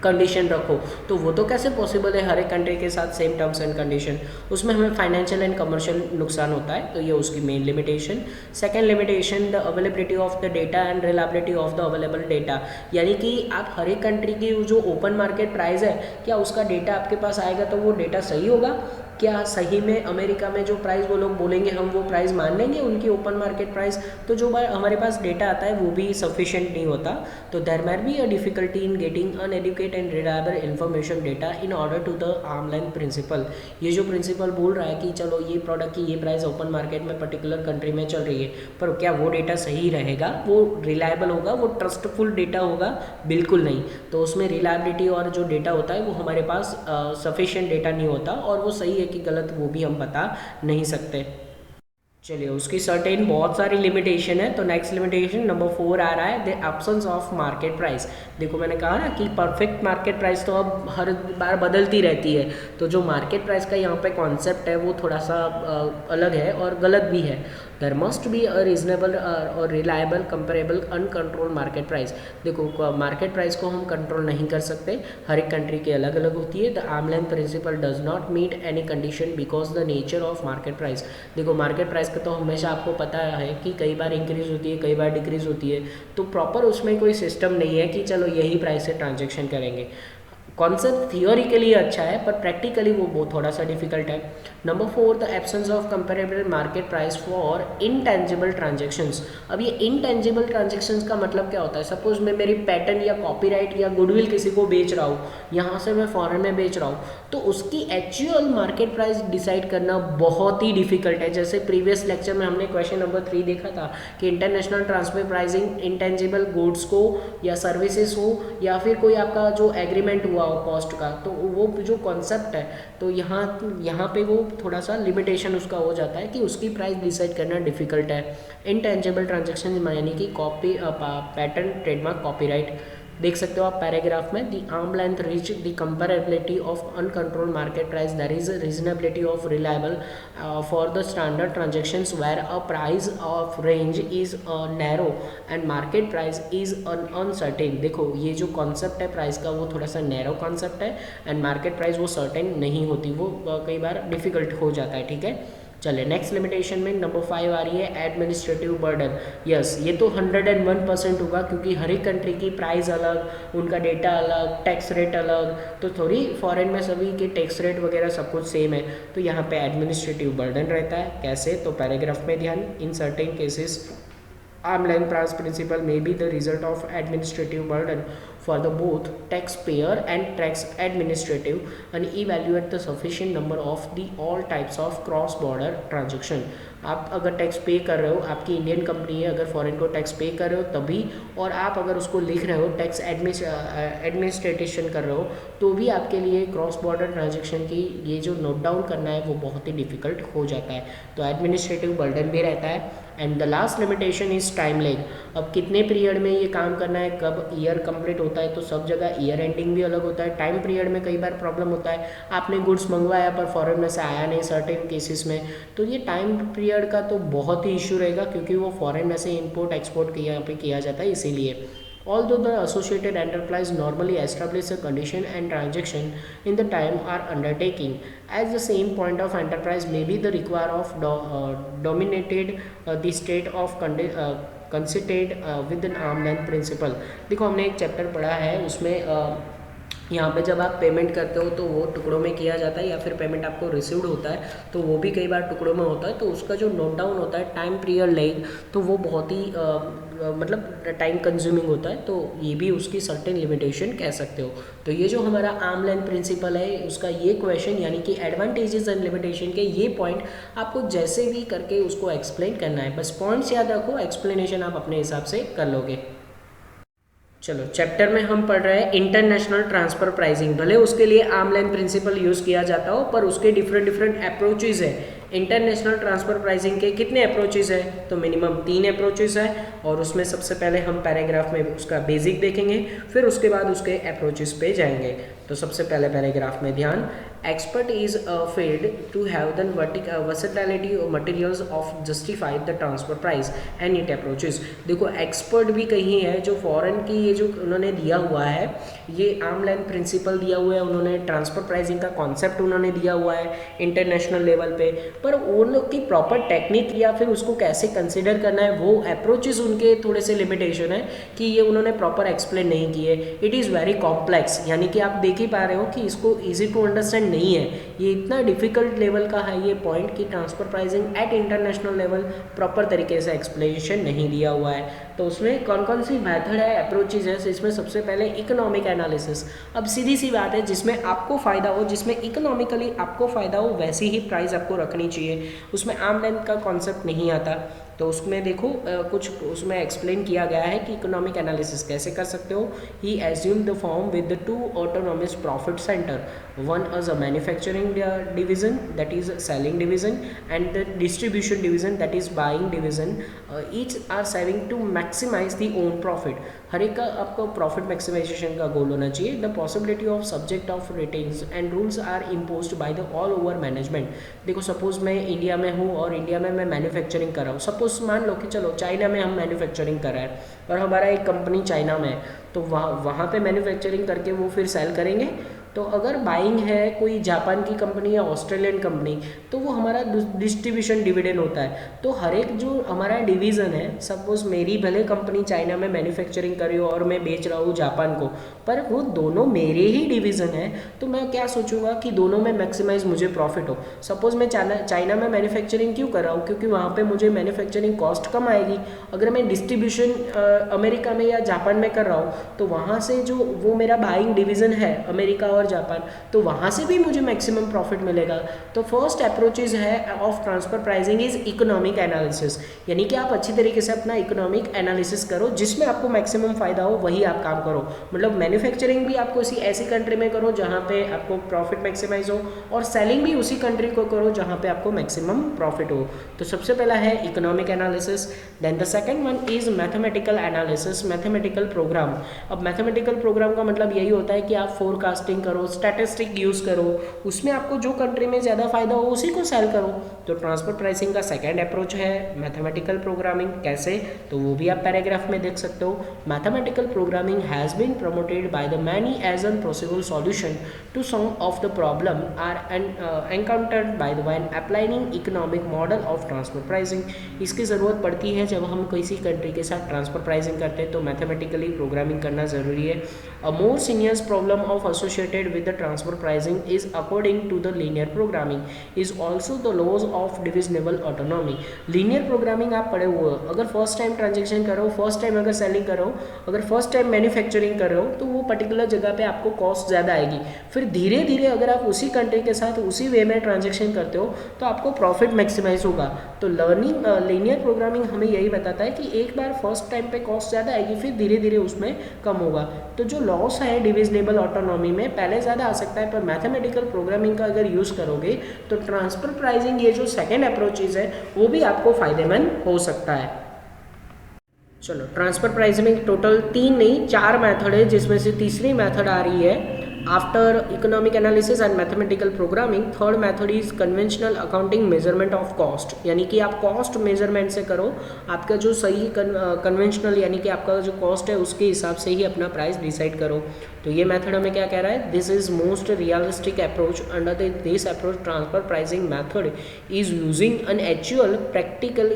कंडीशन रखो। तो वो तो कैसे पॉसिबल है हर एक कंट्री के साथ सेम टर्म्स एंड कंडीशन, उसमें हमें फाइनेंशियल एंड कमर्शियल नुकसान होता है। तो ये उसकी main limitation. Second limitation, the availability of the data and reliability of the available data, यानी कि आप हर एक कंट्री की जो ओपन मार्केट प्राइस है, क्या उसका डेटा आपके पास आएगा तो वो डेटा सही होगा? क्या सही में अमेरिका में जो प्राइस वो लोग बोलेंगे हम वो प्राइस मान लेंगे उनकी ओपन मार्केट प्राइस? तो जो हमारे पास डेटा आता है वो भी सफिशिएंट नहीं होता। तो there may be a difficulty in getting uneducated and reliable information data in order to the arm line principle. ये जो प्रिंसिपल बोल रहा है कि चलो ये प्रोडक्ट की ये प्राइस ओपन मार्केट में पर्टिकुलर कंट्री में चल रही है, पर क्या वो डेटा सही रहेगा, वो रिलायबल होगा, वो ट्रस्टफुल डेटा होगा? बिल्कुल नहीं। तो उसमें रिलायबिलिटी और जो डेटा होता है वो हमारे पास सफिशिएंट डेटा नहीं होता, और वो सही कि गलत वो भी हम बता नहीं सकते। चलिए, उसकी सर्टेन बहुत सारी लिमिटेशन है। तो नेक्स्ट लिमिटेशन नंबर 4 आ रहा है, the absence of market price. देखो मैंने कहा ना कि परफेक्ट मार्केट प्राइस तो अब हर बार बदलती रहती है, तो जो मार्केट प्राइस का यहाँ पे कॉन्सेप्ट है वो थोड़ा सा अलग है और गलत भी है। There must be a reasonable और reliable comparable uncontrolled market price. देखो मार्केट प्राइस को हम कंट्रोल नहीं कर सकते, हर एक कंट्री की अलग अलग होती है। The arm line principle does not meet any condition because the nature of market price. देखो मार्केट प्राइस का तो हमेशा आपको पता है कि कई बार इंक्रीज होती है, कई बार डिक्रीज होती है, तो प्रॉपर उसमें कोई सिस्टम नहीं है कि चलो यही प्राइस से ट्रांजेक्शन करेंगे। कॉन्सेप्ट थियोरिकली अच्छा है पर प्रैक्टिकली वो थोड़ा सा डिफिकल्ट है। Number 4, the absence of comparable market price for intangible transactions. अब ये इनटेंजिबल ट्रांजेक्शंस का मतलब क्या होता है? सपोज मैं मेरी पैटर्न या कॉपीराइट या गुडविल किसी को बेच रहा हूँ, यहाँ से मैं फॉरेन में बेच रहा हूँ, तो उसकी एक्चुअल मार्केट प्राइस डिसाइड करना बहुत ही डिफिकल्ट है। जैसे प्रीवियस लेक्चर में हमने क्वेश्चन नंबर 3 देखा था कि international transfer pricing intangible goods को या सर्विसेज हो या फिर कोई आपका जो एग्रीमेंट हुआ कॉस्ट का, तो वो जो कॉन्सेप्ट है, तो यहाँ पे वो थोड़ा सा लिमिटेशन उसका हो जाता है कि उसकी प्राइस डिसाइड करना डिफिकल्ट है। इनटेंजिबल ट्रांजैक्शन यानी कि कॉपी पैटर्न ट्रेडमार्क कॉपीराइट देख सकते हो आप पैराग्राफ में। The arm length reach the comparability of uncontrolled market price, there is reasonability of reliable for the standard transactions where a price of range is narrow and market price is uncertain. देखो ये जो concept है price का वो थोड़ा सा narrow concept है, and market price वो सर्टेन नहीं होती, वो कई बार डिफिकल्ट हो जाता है। ठीक है, चलिए नेक्स्ट लिमिटेशन में नंबर 5 आ रही है एडमिनिस्ट्रेटिव बर्डन। यस, ये तो 101% होगा क्योंकि हर एक कंट्री की प्राइस अलग, उनका डेटा अलग, टैक्स रेट अलग, तो थोड़ी फॉरेन में सभी के टैक्स रेट वगैरह सब कुछ सेम है। तो यहाँ पे एडमिनिस्ट्रेटिव बर्डन रहता है। कैसे? तो पैराग्राफ में ध्यान, in certain cases arm length principle may be the result of administrative burden for the both taxpayer and tax administrative and evaluate the sufficient number of the all types of cross border transaction। आप अगर tax पे कर रहे हो, आपकी Indian company है, अगर foreign को टैक्स पे कर रहे हो तभी, और आप अगर उसको लिख रहे हो टैक्स एडमिनिस्ट्रेशन कर रहे हो, तो भी आपके लिए क्रॉस बॉर्डर ट्रांजेक्शन की ये जो नोट डाउन करना है वो बहुत ही डिफिकल्ट हो जाता है। तो एडमिनिस्ट्रेटिव बर्डन भी रहता है। And the last limitation is time leg. अब कितने पीरियड में ये काम करना है, कब ईयर कंप्लीट होता है, तो सब जगह ईयर एंडिंग भी अलग होता है। टाइम पीरियड में कई बार प्रॉब्लम होता है, आपने गुड्स मंगवाया पर फॉरेन में से आया नहीं सर्टेन केसेस में, तो ये टाइम पीरियड का तो बहुत ही इशू रहेगा क्योंकि वो फॉरेन में से इंपोर्ट एक्सपोर्ट यहाँ पे किया जाता है इसीलिए। Although the associated enterprise normally establish a condition and transaction in the time are undertaking, as the same point of enterprise may be the require of dominated the state of considered with an arm length principle। देखो हमने एक chapter पढ़ा है उसमें यहाँ पे जब आप पेमेंट करते हो तो वो टुकड़ों में किया जाता है, या फिर पेमेंट आपको रिसीव्ड होता है तो वो भी कई बार टुकड़ों में होता है, तो उसका जो नोट डाउन होता है टाइम पीरियड लेग, तो वो बहुत ही मतलब टाइम कंज्यूमिंग होता है, तो ये भी उसकी सर्टेन लिमिटेशन कह सकते हो। तो ये जो हमारा आर्म लेंथ प्रिंसिपल है उसका ये क्वेश्चन यानी कि एडवांटेजेस एंड लिमिटेशन के ये पॉइंट आपको जैसे भी करके उसको एक्सप्लेन करना है, बस पॉइंट्स याद रखो, एक्सप्लेनेशन आप अपने हिसाब से कर लोगे। चलो चैप्टर में हम पढ़ रहे हैं इंटरनेशनल ट्रांसफर प्राइसिंग। भले उसके लिए आर्म लेंथ प्रिंसिपल यूज़ किया जाता हो पर उसके डिफरेंट अप्रोचेज है। इंटरनेशनल ट्रांसफर प्राइसिंग के कितने अप्रोचेज है, तो मिनिमम 3 अप्रोचेज है, और उसमें सबसे पहले हम पैराग्राफ में उसका बेसिक देखेंगे, फिर उसके बाद उसके अप्रोचेज पे जाएंगे। तो सबसे पहले पैराग्राफ में ध्यान, expert is field to have the versatility of materials of justify the transfer price and it approaches. देखो एक्सपर्ट भी कहीं है जो फॉरेन की ये जो उन्होंने दिया हुआ है, ये आर्म लेंथ प्रिंसिपल दिया हुआ है उन्होंने, ट्रांसफर प्राइसिंग का कॉन्सेप्ट उन्होंने दिया हुआ है इंटरनेशनल लेवल पे, पर उन लोग की प्रॉपर टेक्निक या फिर उसको कैसे कंसिडर करना है वो अप्रोचेस उनके थोड़े से लिमिटेशन है कि ये उन्होंने प्रॉपर एक्सप्लेन नहीं किए। इट इज़ वेरी कॉम्प्लेक्स, यानी कि आप देख ही पा रहे हो कि इसको ईजी टू अंडरस्टैंड नहीं है, ये इतना डिफिकल्ट लेवल का है ये पॉइंट कि transfer pricing at international level proper तरीके से एक्सप्लेनेशन नहीं दिया हुआ है। तो उसमें कौन कौन सी मेथड है, अप्रोचेज है, इसमें सबसे पहले इकोनॉमिक एनालिसिस। अब सीधी सी बात है, जिसमें आपको फ़ायदा हो, जिसमें इकोनॉमिकली आपको फ़ायदा हो वैसी ही प्राइस आपको रखनी चाहिए, उसमें आर्म लेंथ का कॉन्सेप्ट नहीं आता। तो उसमें देखो कुछ उसमें एक्सप्लेन किया गया है कि इकोनॉमिक एनालिसिस कैसे कर सकते हो। He assume the form with the 2 autonomous profit centre, one as a manufacturing division that is selling division and the distribution division that is buying division, each are saving to maximise the own profit. हर एक का आपको profit maximisation का goal होना चाहिए। The possibility of subject of ratings and rules are imposed by the all over management. देखो suppose मैं India में हूँ और इंडिया में मैं मैन्युफैक्चरिंग कर रहा हूँ, सपोज मान लो कि चलो चाइना में हम मैन्युफैक्चरिंग कर रहे हैं और हमारा एक कंपनी चाइना में है, तो वहाँ पे मैन्युफैक्चरिंग करके वो फिर सेल करेंगे। तो अगर बाइंग है कोई जापान की कंपनी या ऑस्ट्रेलियन कंपनी, तो वो हमारा डिस्ट्रीब्यूशन डिविडेंड होता है। तो हर एक जो हमारा डिवीज़न है, सपोज मेरी भले कंपनी चाइना में मैन्युफैक्चरिंग कर रही हो और मैं बेच रहा हूँ जापान को, पर वो दोनों मेरे ही डिवीज़न है, तो मैं क्या सोचूंगा कि दोनों में मैक्सिमाइज मुझे प्रॉफिट हो। सपोज मैं चाइना में मैन्युफैक्चरिंग क्यों कर रहा हूँ, क्योंकि वहाँ पर मुझे मैन्युफैक्चरिंग कॉस्ट कम आएगी। अगर मैं डिस्ट्रीब्यूशन अमेरिका में या जापान में कर रहा हूँ, तो वहाँ से जो वो मेरा बाइंग डिवीज़न है अमेरिका और जापान, तो वहाँ से भी मुझे मैक्सिमम प्रॉफिट मिलेगा। तो फर्स्ट अप्रोचेज है of transfer pricing is economic analysis, यानी कि आप अच्छी तरीके से अपना इकोनॉमिक एनालिसिस करो, जिसमें आपको मैक्सिमम फायदा हो वही आप काम करो। मतलब मैन्युफैक्चरिंग भी आपको ऐसी कंट्री में करो जहाँ पे आपको प्रॉफिट मैक्सिमाइज हो, और सेलिंग भी उसी कंट्री को करो जहाँ पे आपको मैक्सिमम प्रॉफिट हो। तो सबसे पहला है economic analysis. Then the second one is mathematical analysis, mathematical program. अब मैथमेटिकल प्रोग्राम का मतलब यही होता है कि आप फोरकास्टिंग करो करो, स्टैटिस्टिक यूज़ करो, उसमें आपको जो कंट्री में ज़्यादा फायदा हो उसी को सेल करो। तो ट्रांसफर प्राइसिंग का सेकेंड अप्रोच है मैथमेटिकल प्रोग्रामिंग। कैसे, तो वो भी आप पैराग्राफ में देख सकते हो। Mathematical programming has been promoted by the many as an possible solution to some of the problem are encountered by the when applying economic model of transfer pricing. इसकी ज़रूरत पड़ती है जब हम किसी कंट्री के साथ ट्रांसफर प्राइसिंग करते हैं तो मैथमेटिकली प्रोग्रामिंग करना ज़रूरी है। A more serious problem of associated with the transfer pricing is according to the linear programming is also the loss of divisible autonomy. Linear programming आप पढ़े हुए हो, अगर फर्स्ट टाइम ट्रांजेक्शन करो, फर्स्ट टाइम अगर सेलिंग करो, अगर first time manufacturing कर रहे हो तो वो पर्टिकुलर जगह पे आपको कॉस्ट ज़्यादा आएगी। फिर धीरे धीरे अगर आप उसी कंट्री के साथ उसी वे में ट्रांजेक्शन करते हो तो आपको प्रॉफिट मैक्सिमाइज होगा। तो लर्निंग लीनियर प्रोग्रामिंग हमें यही बताता है कि एक बार फर्स्ट टाइम पे कॉस्ट ज़्यादा आएगी, फिर धीरे धीरे उसमें कम होगा। तो जो लॉस है डिविजिबल ऑटोनॉमी में पहले ज़्यादा आ सकता है, पर मैथमेटिकल प्रोग्रामिंग का अगर यूज़ करोगे तो ट्रांसफर प्राइसिंग ये जो सेकेंड अप्रोचेज है वो भी आपको फायदेमंद हो सकता है। चलो, ट्रांसफर प्राइसिंग में टोटल 3 नहीं 4 मेथड है, जिसमें से तीसरी मेथड आ रही है after economic analysis and mathematical programming. Third method is conventional accounting measurement of cost, यानी कि आप कॉस्ट मेजरमेंट से करो, आपका जो सही कन्वेंशनल यानी कि आपका जो कॉस्ट है उसके हिसाब से ही अपना प्राइस डिसाइड करो। तो ये मेथड हमें क्या कह रहा है, this is most realistic approach. Under this approach transfer pricing method is using an actual practical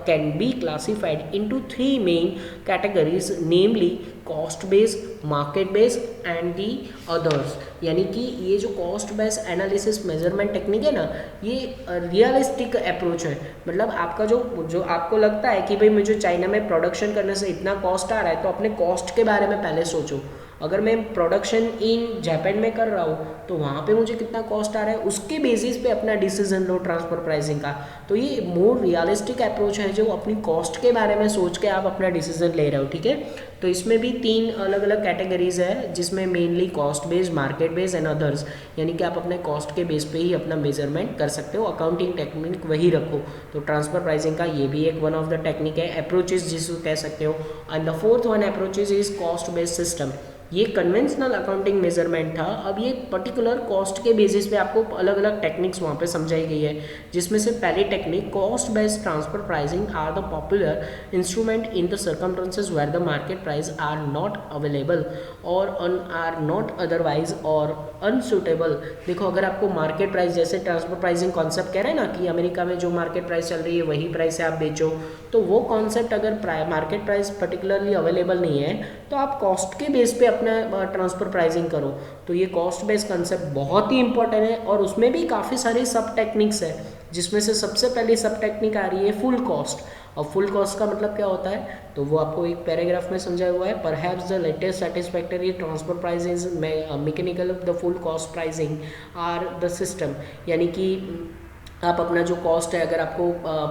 can be classified into 3 main categories, namely cost base, market base and the others. यानी कि ये जो cost base analysis measurement technique है ना, ये realistic approach है। मतलब आपका जो आपको लगता है कि भाई मुझे चाइना में प्रोडक्शन करने से इतना कॉस्ट आ रहा है, तो अपने कॉस्ट के बारे में पहले सोचो। अगर मैं प्रोडक्शन इन जापान में कर रहा हूँ तो वहाँ पे मुझे कितना कॉस्ट आ रहा है, उसके बेसिस पे अपना डिसीजन लो ट्रांसफर प्राइसिंग का। तो ये मोर रियलिस्टिक अप्रोच है, जो अपनी कॉस्ट के बारे में सोच के आप अपना डिसीजन ले रहे हो, ठीक है। तो इसमें भी 3 अलग अलग कैटेगरीज है, जिसमें mainly cost based, market based and others, यानी कि आप अपने कॉस्ट के बेस पे ही अपना मेजरमेंट कर सकते हो, अकाउंटिंग टेक्निक वही रखो। तो ट्रांसफर प्राइसिंग का ये भी एक वन ऑफ द टेक्निक है, अप्रोचेज जिसको कह सकते हो। And the fourth one approaches is cost based system. ये कन्वेंशनल अकाउंटिंग मेजरमेंट था। अब ये पर्टिकुलर कॉस्ट के बेसिस पे आपको अलग अलग टेक्निक्स वहाँ पे समझाई गई है, जिसमें से पहली technique cost based transfer pricing are the popular instrument in the circumstances where the market price are not available और आर नॉट अदरवाइज और अनसुटेबल। देखो, अगर आपको मार्केट प्राइस, जैसे ट्रांसफर प्राइसिंग कॉन्सेप्ट कह रहे हैं ना कि अमेरिका में जो मार्केट प्राइस चल रही है वही प्राइस से आप बेचो, तो वो कॉन्सेप्ट अगर मार्केट प्राइस पर्टिकुलरली अवेलेबल नहीं है तो आप कॉस्ट के बेस पे अपना ट्रांसफर प्राइसिंग करो। तो ये कॉस्ट बेस्ड कंसेप्ट बहुत ही इंपॉर्टेंट है, और उसमें भी काफ़ी सारी सब टेक्निक्स है, जिसमें से सबसे पहली सब टेक्निक आ रही है फुल कॉस्ट। और फुल कॉस्ट का मतलब क्या होता है, तो वो आपको एक पैराग्राफ में समझाया हुआ है। Perhaps the latest satisfactory transfer pricing mechanical of the full cost pricing are the system. यानी कि आप अपना जो कॉस्ट है, अगर आपको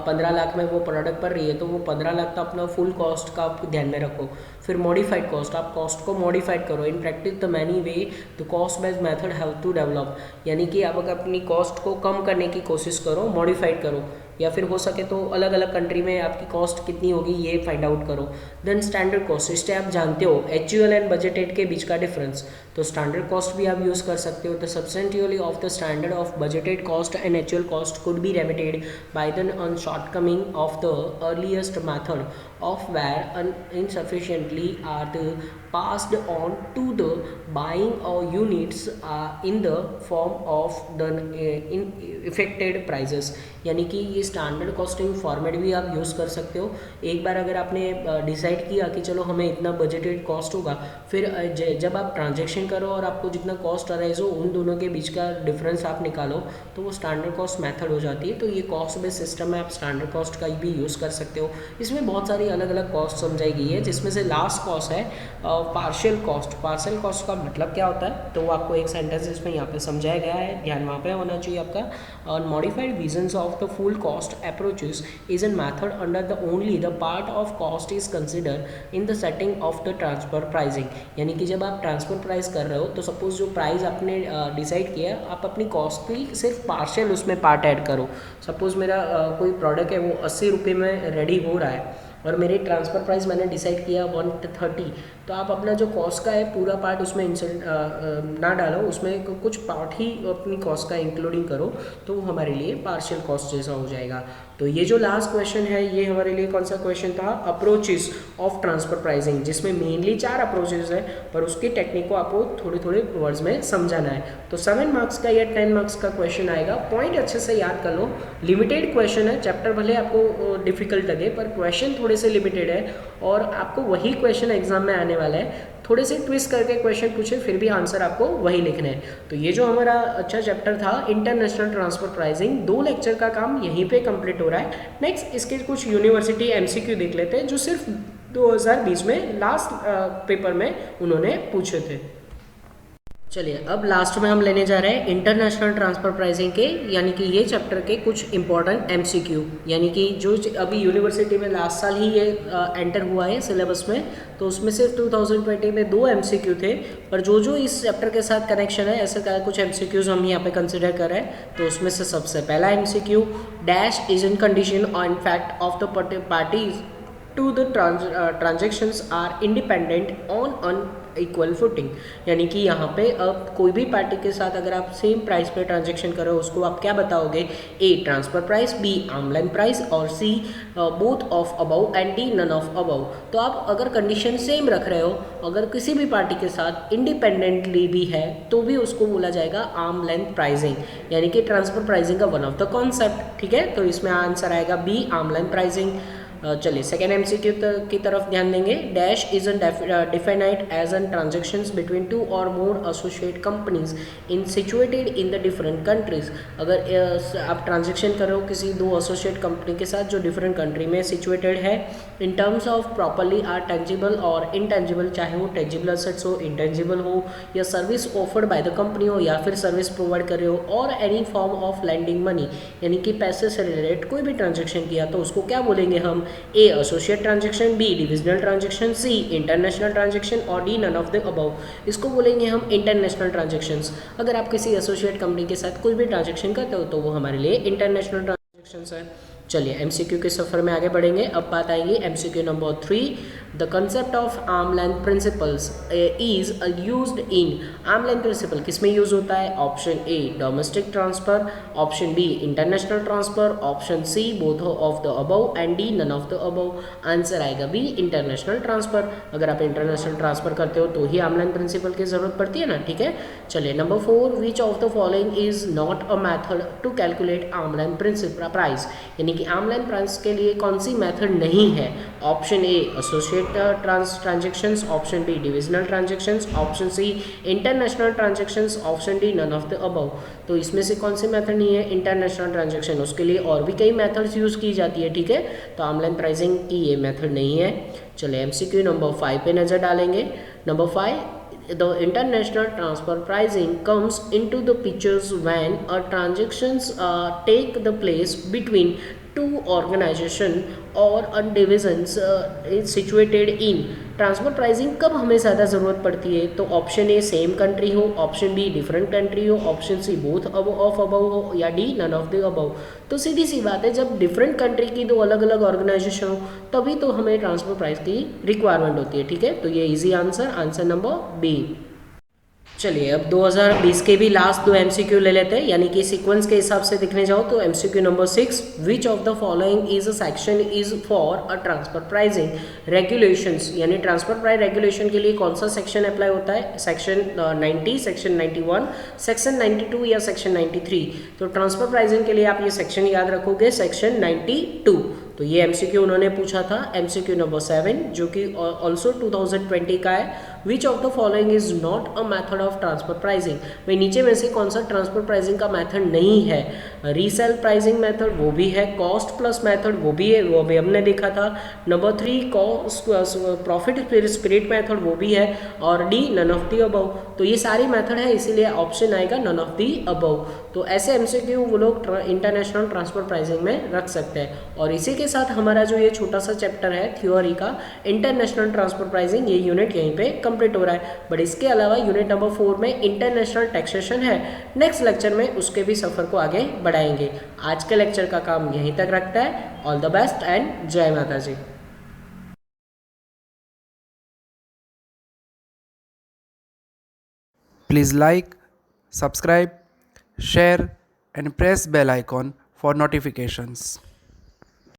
15 लाख में वो प्रोडक्ट पड़ रही है तो वो 15 लाख तो अपना फुल कॉस्ट का आप ध्यान में रखो। फिर मॉडिफाइड कॉस्ट, आप कॉस्ट को मॉडिफाइड करो। In practice the many way the cost based method have to develop, यानी कि आप अगर अपनी कॉस्ट को कम करने की कोशिश करो, मॉडिफाइड करो, या फिर हो सके तो अलग अलग कंट्री में आपकी कॉस्ट कितनी होगी ये फाइंड आउट करो। देन स्टैंडर्ड कॉस्ट, इससे आप जानते हो एक्चुअल एंड बजटेड के बीच का डिफरेंस, तो स्टैंडर्ड कॉस्ट भी आप यूज़ कर सकते हो। The substantively of the standard of budgeted cost and actual cost could be remitted by the on shortcoming of the earliest method of where insufficiently are the passed on to the buying or units in the form of the affected prices। यानी कि ये standard costing format भी आप use कर सकते हो। एक बार अगर आपने डिसाइड किया कि चलो हमें इतना बजटेड कॉस्ट होगा, फिर जब आप ट्रांजेक्शन करो और आपको जितना कॉस्ट अराइज हो उन दोनों के बीच का डिफरेंस आप निकालो, तो वो स्टैंडर्ड कॉस्ट मेथड हो जाती है। तो ये कॉस्ट बेस्ड सिस्टम में आप स्टैंडर्ड कॉस्ट का भी यूज़ कर सकते हो। इसमें बहुत सारी अलग अलग कॉस्ट समझाई गई है, जिसमें से लास्ट कॉस्ट है पार्शियल कॉस्ट। पार्शियल कॉस्ट का मतलब क्या होता है, तो वो आपको एक सेंटेंस इसमें यहाँ पे समझाया गया है, ध्यान वहाँ पे होना चाहिए आपका। Modified visions of the full cost approaches is an method under the only the part of cost is consider in the setting of the transfer pricing. यानी कि जब आप ट्रांसफर प्राइस कर रहे हो तो सपोज जो प्राइस आपने डिसाइड किया, आप अपनी कॉस्ट की सिर्फ पार्शियल उसमें पार्ट ऐड करो। सपोज मेरा कोई प्रोडक्ट है वो 80 रुपये में रेडी हो रहा है, और मेरे ट्रांसफ़र प्राइस मैंने डिसाइड किया 130, तो आप अपना जो कॉस्ट का है पूरा पार्ट उसमें ना डालो, उसमें कुछ पार्ट ही अपनी कॉस्ट का इंक्लूडिंग करो, तो वो हमारे लिए पार्शियल कॉस्ट जैसा हो जाएगा। तो ये जो लास्ट क्वेश्चन है ये हमारे लिए कौन सा क्वेश्चन था, अप्रोचेस ऑफ ट्रांसफर प्राइसिंग, जिसमें मेनली 4 अप्रोचेस है, पर उसकी टेक्निक को आपको थोड़े थोड़े वर्ड्स में समझाना है। तो 7 मार्क्स का या 10 मार्क्स का क्वेश्चन आएगा, पॉइंट अच्छे से याद कर लो। लिमिटेड क्वेश्चन है, चैप्टर भले आपको डिफिकल्ट लगे पर क्वेश्चन थोड़े से लिमिटेड है, और आपको वही क्वेश्चन एग्जाम में आने वाला है। थोड़े से ट्विस्ट करके क्वेश्चन पूछे फिर भी आंसर आपको वही लिखना है। तो ये जो हमारा अच्छा चैप्टर था इंटरनेशनल ट्रांसफर प्राइसिंग, 2 लेक्चर का काम यहीं पे कंप्लीट हो रहा है। नेक्स्ट इसके कुछ यूनिवर्सिटी एमसीक्यू देख लेते हैं जो सिर्फ 2020 में लास्ट पेपर में उन्होंने पूछे थे। चलिए अब लास्ट में हम लेने जा रहे हैं इंटरनेशनल ट्रांसफर प्राइसिंग के, यानी कि ये चैप्टर के कुछ इंपॉर्टेंट एमसीक्यू, यानी कि जो अभी यूनिवर्सिटी में लास्ट साल ही ये एंटर हुआ है सिलेबस में, तो उसमें सिर्फ 2020 में 2 एमसीक्यू थे, पर जो जो इस चैप्टर के साथ कनेक्शन है ऐसे का कुछ एमसीक्यूज हम यहाँ पे कंसिडर कर रहे हैं। तो उसमें से सबसे पहला MCQ, dash is in condition on fact of the parties to the transactions are independent on an equal footing, यानी कि यहाँ पे अब कोई भी पार्टी के साथ अगर आप सेम प्राइस पे ट्रांजेक्शन करो उसको आप क्या बताओगे, A transfer price, B arm length price, और C both of above and D none of above. तो आप अगर कंडीशन सेम रख रहे हो, अगर किसी भी पार्टी के साथ इंडिपेंडेंटली भी है तो भी उसको बोला जाएगा आर्म लेंथ प्राइसिंग, यानी कि ट्रांसफर प्राइसिंग का वन ऑफ द कॉन्सेप्ट। ठीक है, तो इसमें आंसर आएगा बी आर्म लेंथ प्राइसिंग। चलिए सेकेंड एमसीक्यू की तरफ ध्यान देंगे। Dash is definite as an transactions between 2 और more associate companies in situated in the different countries. अगर आप ट्रांजेक्शन करो किसी 2 एसोसिएट कंपनी के साथ जो डिफरेंट कंट्री में सिचुएटेड है, in terms of properly are tangible और इनटेंजिबल, चाहे वो टेंजिबल एसेट्स हो, इंटेंजिबल हो, या service offered by the company हो, या फिर सर्विस प्रोवाइड कर रहे हो, और any form of lending money, यानी कि पैसे से रिलेटेड कोई भी ट्रांजेक्शन किया तो उसको क्या बोलेंगे हम, A associate transaction, B divisional transaction, C international transaction, और D none of the above. इसको बोलेंगे हम इंटरनेशनल ट्रांजेक्शंस। अगर आप किसी एसोसिएट कंपनी के साथ कोई भी ट्रांजेक्शन करते हो तो वो हमारे लिए इंटरनेशनल ट्रांजेक्शंस है। चलिए एमसीक्यू के सफ़र में आगे बढ़ेंगे। अब बात आएगी MCQ number 3, the concept of arm length principles is used in. Arm length principle किस में यूज होता है, option A domestic transfer, option B international transfer, option C both of the above and D none of the above. Answer आएगा B international transfer. अगर आप international transfer करते हो तो ही आर्म लेंथ प्रिंसिपल की जरूरत पड़ती है ना। ठीक है, चलिए number 4, which of the following is not a method to calculate arm length principle price, यानी कि आर्म लेंथ प्राइस के लिए कौन सी मेथड नहीं है। Option A associate transactions, option B divisional transactions, option C international transactions, option D none of the above. तो इसमें से कौन सी मेथड नहीं है, इंटरनेशनल ट्रांजेक्शन। उसके लिए और भी कई मेथड्स यूज़ की जाती है। ठीक है, तो आर्म लेंथ प्राइसिंग की ये मेथड नहीं है। चलिए एमसीक्यू नंबर 5 पे नज़र डालेंगे। Number 5, the international transfer pricing comes into the pictures when a transactions take the place between 2 organization or a divisions is situated in। ट्रांसफर प्राइसिंग कब हमें ज़्यादा ज़रूरत पड़ती है, तो ऑप्शन ए सेम कंट्री हो, ऑप्शन बी डिफरेंट कंट्री हो, option C both of above हो, या D none of the above. तो सीधी सी बात है, जब डिफरेंट कंट्री की 2 अलग अलग ऑर्गेनाइजेशन हो तभी तो हमें ट्रांसफर प्राइस की रिक्वायरमेंट होती है। ठीक है, तो ये इजी आंसर नंबर बी। चलिए अब 2020 के भी लास्ट 2 एमसीक्यू ले लेते हैं, यानी कि सीक्वेंस के हिसाब से दिखने जाओ तो MCQ number 6, which of the following is a section is for a transfer pricing regulations, यानी ट्रांसफर प्राइस रेगुलेशन के लिए कौन सा सेक्शन अप्लाई होता है, सेक्शन 90, सेक्शन 91, सेक्शन 92 या सेक्शन 93। तो ट्रांसफर प्राइसिंग के लिए आप ये सेक्शन याद रखोगे, सेक्शन 92। तो ये एमसीक्यू उन्होंने पूछा था। एमसीक्यू नंबर 7 जो कि ऑल्सो 2020 का है, विच of the following is not a method of transfer pricing. भाई नीचे में से कौन सा ट्रांसफर प्राइसिंग का मेथड नहीं है, रीसेल प्राइसिंग मेथड वो भी है, कॉस्ट प्लस मेथड वो भी है, वो भी हमने देखा था। Number 3 cost profit split method वो भी है, और D none of the above. तो ये सारी मेथड है, इसीलिए ऑप्शन आएगा नन ऑफ दी अबव। तो ऐसे एमसीक्यू वो लोग इंटरनेशनल ट्रांसफर प्राइसिंग में रख सकते हैं। और इसी के साथ हमारा जो ये छोटा सा चैप्टर है थ्योरी का इंटरनेशनल ट्रांसफर प्राइसिंग, ये यूनिट यहीं पे कंप्लीट हो रहा है। बट इसके अलावा यूनिट नंबर 4 में इंटरनेशनल टैक्सेशन है। नेक्स्ट लेक्चर में उसके भी सफ़र को आगे बढ़ाएंगे। आज के लेक्चर का काम यहीं तक रखता है। ऑल द बेस्ट एंड जय माता जी। Please like, subscribe, share and press bell icon for notifications.